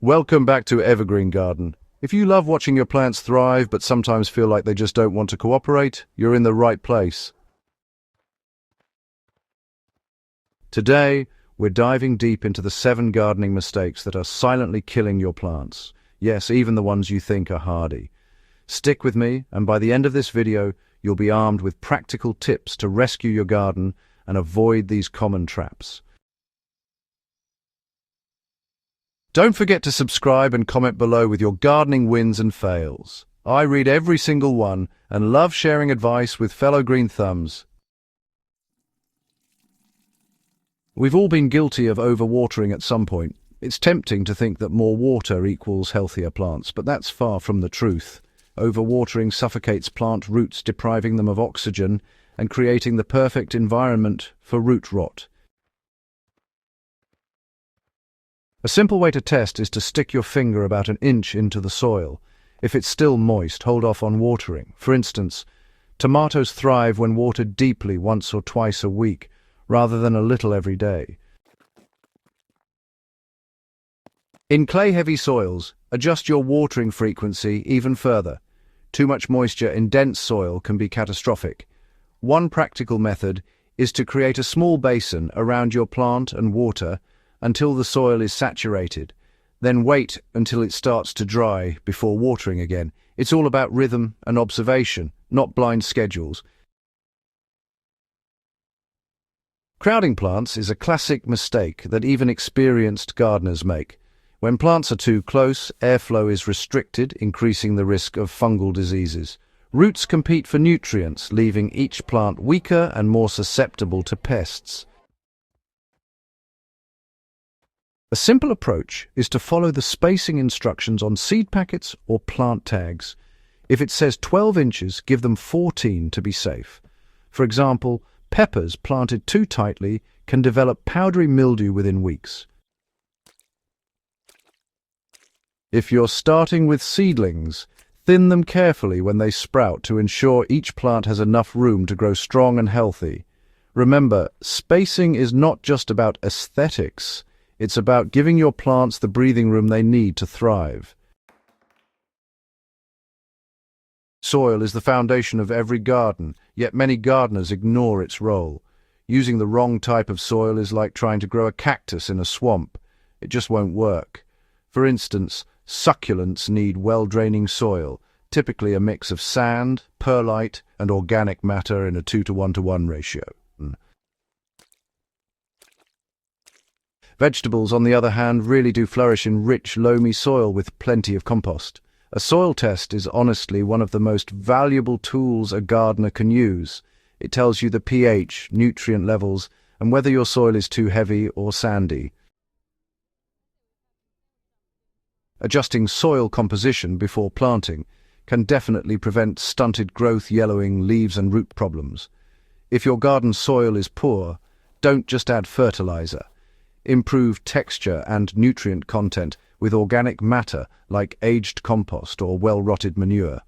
Welcome back to Evergreen Garden. If you love watching your plants thrive but sometimes feel like they just don't want to cooperate, you're in the right place. Today, we're diving deep into the 7 gardening mistakes that are silently killing your plants. Yes, even the ones you think are hardy. Stick with me, and by the end of this video, you'll be armed with practical tips to rescue your garden and avoid these common traps. Don't forget to subscribe and comment below with your gardening wins and fails. I read every single one and love sharing advice with fellow green thumbs. We've all been guilty of overwatering at some point. It's tempting to think that more water equals healthier plants, but that's far from the truth. Overwatering suffocates plant roots, depriving them of oxygen and creating the perfect environment for root rot. A simple way to test is to stick your finger about an inch into the soil. If it's still moist, hold off on watering. For instance, tomatoes thrive when watered deeply once or twice a week, rather than a little every day. In clay-heavy soils, adjust your watering frequency even further. Too much moisture in dense soil can be catastrophic. One practical method is to create a small basin around your plant and water until the soil is saturated. Then wait until it starts to dry before watering again. It's all about rhythm and observation, not blind schedules. Crowding plants is a classic mistake that even experienced gardeners make. When plants are too close, airflow is restricted, increasing the risk of fungal diseases. Roots compete for nutrients, leaving each plant weaker and more susceptible to pests. A simple approach is to follow the spacing instructions on seed packets or plant tags. If it says 12 inches, give them 14 to be safe. For example, peppers planted too tightly can develop powdery mildew within weeks. If you're starting with seedlings, thin them carefully when they sprout to ensure each plant has enough room to grow strong and healthy. Remember, spacing is not just about aesthetics. It's about giving your plants the breathing room they need to thrive. Soil is the foundation of every garden, yet many gardeners ignore its role. Using the wrong type of soil is like trying to grow a cactus in a swamp. It just won't work. For instance, succulents need well-draining soil, typically a mix of sand, perlite, and organic matter in a 2:1:1 ratio. Vegetables, on the other hand, really do flourish in rich, loamy soil with plenty of compost. A soil test is honestly one of the most valuable tools a gardener can use. It tells you the pH, nutrient levels, and whether your soil is too heavy or sandy. Adjusting soil composition before planting can definitely prevent stunted growth, yellowing, leaves, and root problems. If your garden soil is poor, don't just add fertilizer. Improve texture and nutrient content with organic matter like aged compost or well-rotted manure.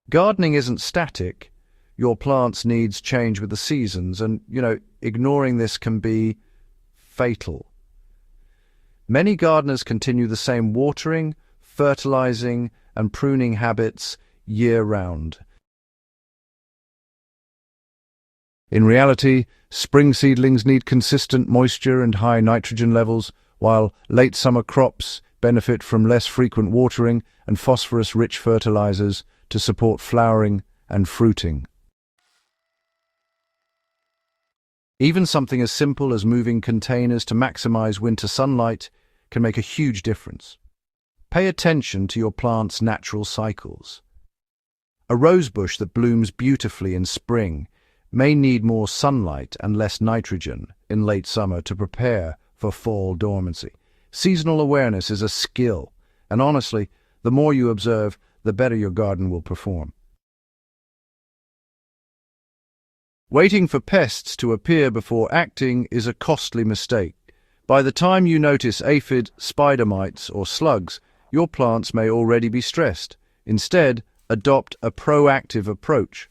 Gardening isn't static. Your plants' needs change with the seasons, and, ignoring this can be fatal. Many gardeners continue the same watering, fertilizing, and pruning habits year-round. In reality, spring seedlings need consistent moisture and high nitrogen levels, while late summer crops benefit from less frequent watering and phosphorus-rich fertilizers to support flowering and fruiting. Even something as simple as moving containers to maximize winter sunlight can make a huge difference. Pay attention to your plant's natural cycles. A rosebush that blooms beautifully in spring may need more sunlight and less nitrogen in late summer to prepare for fall dormancy. Seasonal awareness is a skill, and honestly, the more you observe, the better your garden will perform. Waiting for pests to appear before acting is a costly mistake. By the time you notice aphid, spider mites, or slugs, your plants may already be stressed. Instead, adopt a proactive approach.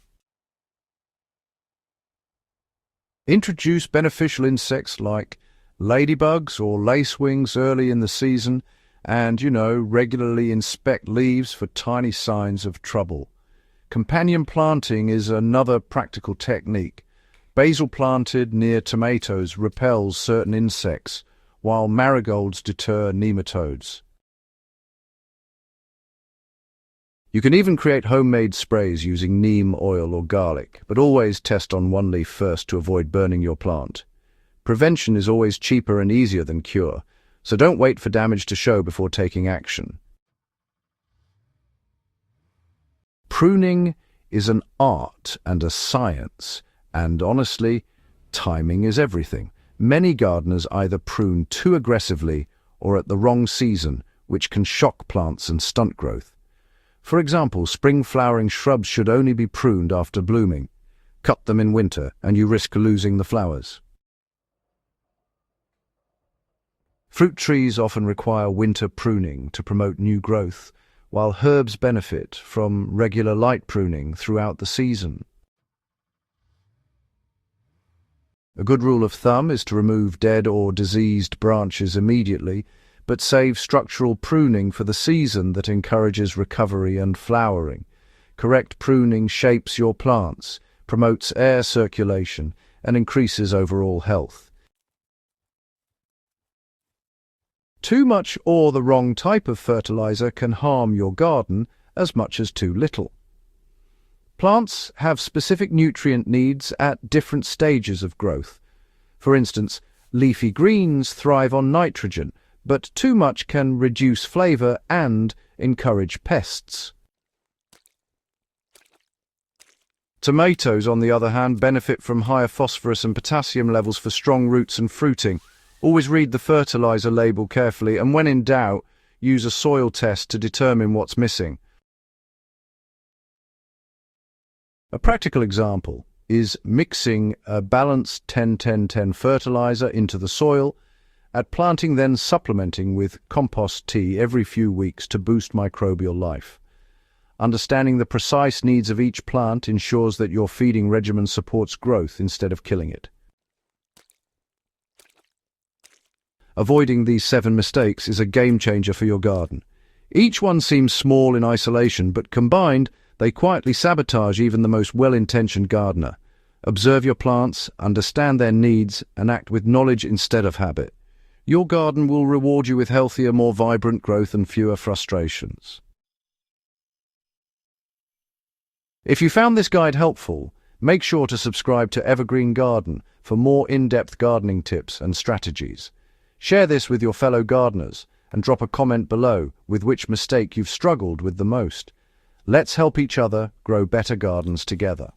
Introduce beneficial insects like ladybugs or lacewings early in the season, and, regularly inspect leaves for tiny signs of trouble. Companion planting is another practical technique. Basil planted near tomatoes repels certain insects, while marigolds deter nematodes. You can even create homemade sprays using neem oil or garlic, but always test on one leaf first to avoid burning your plant. Prevention is always cheaper and easier than cure, so don't wait for damage to show before taking action. Pruning is an art and a science, and honestly, timing is everything. Many gardeners either prune too aggressively or at the wrong season, which can shock plants and stunt growth. For example, spring-flowering shrubs should only be pruned after blooming. Cut them in winter, and you risk losing the flowers. Fruit trees often require winter pruning to promote new growth, while herbs benefit from regular light pruning throughout the season. A good rule of thumb is to remove dead or diseased branches immediately, but save structural pruning for the season that encourages recovery and flowering. Correct pruning shapes your plants, promotes air circulation, and increases overall health. Too much or the wrong type of fertilizer can harm your garden as much as too little. Plants have specific nutrient needs at different stages of growth. For instance, leafy greens thrive on nitrogen, but too much can reduce flavor and encourage pests. Tomatoes, on the other hand, benefit from higher phosphorus and potassium levels for strong roots and fruiting. Always read the fertilizer label carefully, and when in doubt, use a soil test to determine what's missing. A practical example is mixing a balanced 10-10-10 fertilizer into the soil, at planting then supplementing with compost tea every few weeks to boost microbial life. Understanding the precise needs of each plant ensures that your feeding regimen supports growth instead of killing it. Avoiding these 7 mistakes is a game-changer for your garden. Each one seems small in isolation, but combined, they quietly sabotage even the most well-intentioned gardener. Observe your plants, understand their needs, and act with knowledge instead of habit. Your garden will reward you with healthier, more vibrant growth and fewer frustrations. If you found this guide helpful, make sure to subscribe to Evergreen Garden for more in-depth gardening tips and strategies. Share this with your fellow gardeners and drop a comment below with which mistake you've struggled with the most. Let's help each other grow better gardens together.